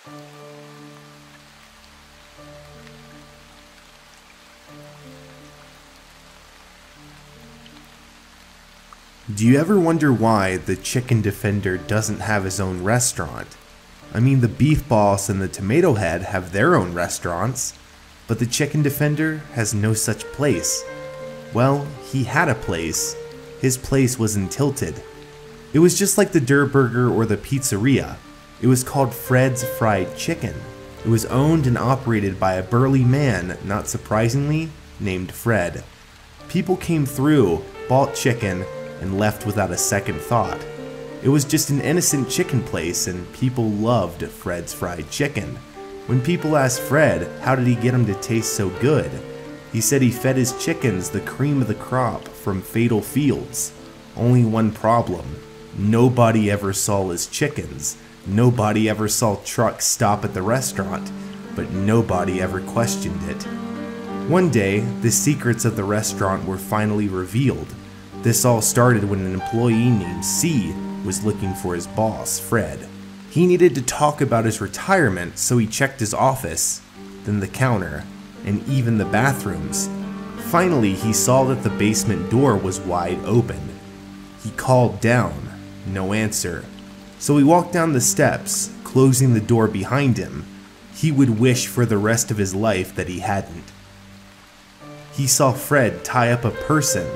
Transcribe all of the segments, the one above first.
Do you ever wonder why the chicken defender doesn't have his own restaurant? I mean, the beef boss and the tomato head have their own restaurants, but the chicken defender has no such place. Well, he had a place. His place was in Tilted. It was just like the Durr Burger or the pizzeria. It was called Fred's Fried Chicken. It was owned and operated by a burly man, not surprisingly, named Fred. People came through, bought chicken, and left without a second thought. It was just an innocent chicken place, and people loved Fred's Fried Chicken. When people asked Fred how did he get them to taste so good, he said he fed his chickens the cream of the crop from fatal fields. Only one problem: nobody ever saw his chickens. Nobody ever saw trucks stop at the restaurant, but nobody ever questioned it. One day, the secrets of the restaurant were finally revealed. This all started when an employee named C was looking for his boss, Fred. He needed to talk about his retirement, so he checked his office, then the counter, and even the bathrooms. Finally, he saw that the basement door was wide open. He called down, no answer. So he walked down the steps, closing the door behind him. He would wish for the rest of his life that he hadn't. He saw Fred tie up a person.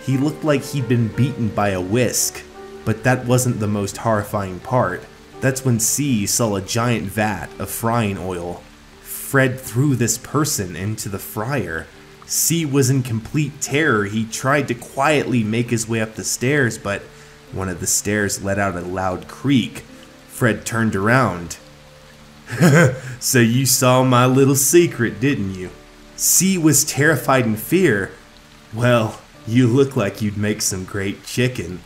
He looked like he'd been beaten by a whisk, but that wasn't the most horrifying part. That's when C saw a giant vat of frying oil. Fred threw this person into the fryer. C was in complete terror. He tried to quietly make his way up the stairs, but one of the stairs let out a loud creak. Fred turned around. So you saw my little secret, didn't you? C was terrified in fear. Well, you look like you'd make some great chicken.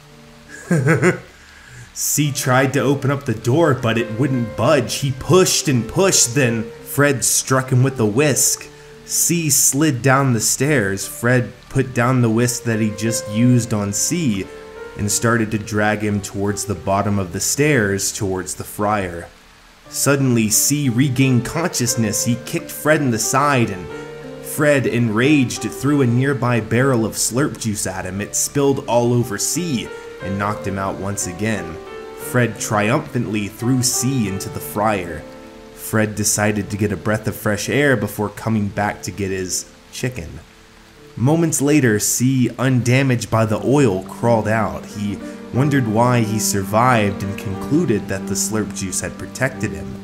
C tried to open up the door, but it wouldn't budge. He pushed and pushed, then Fred struck him with a whisk. C slid down the stairs. Fred put down the whisk that he just used on C and started to drag him towards the bottom of the stairs, towards the fryer. Suddenly, C regained consciousness. He kicked Fred in the side, and Fred, enraged, threw a nearby barrel of slurp juice at him. It spilled all over C and knocked him out once again. Fred triumphantly threw C into the fryer. Fred decided to get a breath of fresh air before coming back to get his chicken. Moments later, C, undamaged by the oil, crawled out. He wondered why he survived and concluded that the slurp juice had protected him.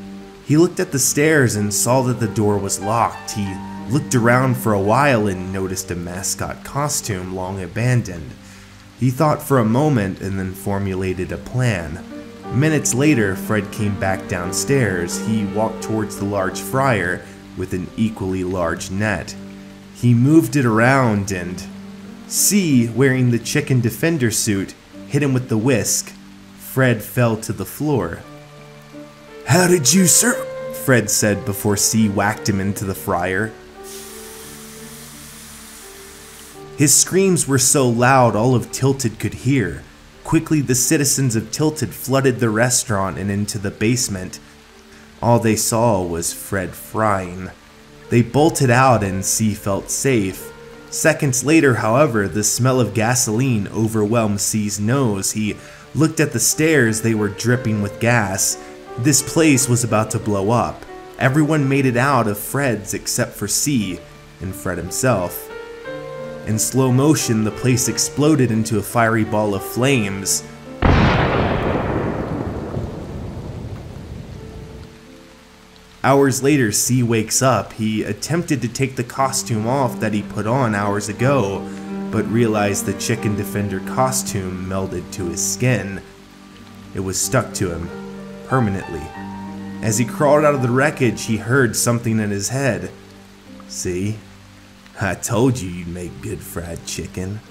He looked at the stairs and saw that the door was locked. He looked around for a while and noticed a mascot costume long abandoned. He thought for a moment and then formulated a plan. Minutes later, Fred came back downstairs. He walked towards the large fryer with an equally large net. He moved it around and C, wearing the chicken defender suit, hit him with the whisk. Fred fell to the floor. "How did you Fred said before C whacked him into the fryer. His screams were so loud all of Tilted could hear. Quickly, the citizens of Tilted flooded the restaurant and into the basement. All they saw was Fred frying. They bolted out and C felt safe. Seconds later, however, the smell of gasoline overwhelmed C's nose. He looked at the stairs. They were dripping with gas. This place was about to blow up. Everyone made it out of Fred's except for C and Fred himself. In slow motion, the place exploded into a fiery ball of flames. Hours later, C wakes up. He attempted to take the costume off that he put on hours ago, but realized the chicken defender costume melded to his skin. It was stuck to him, permanently. As he crawled out of the wreckage, he heard something in his head. "See? I told you you'd make good fried chicken."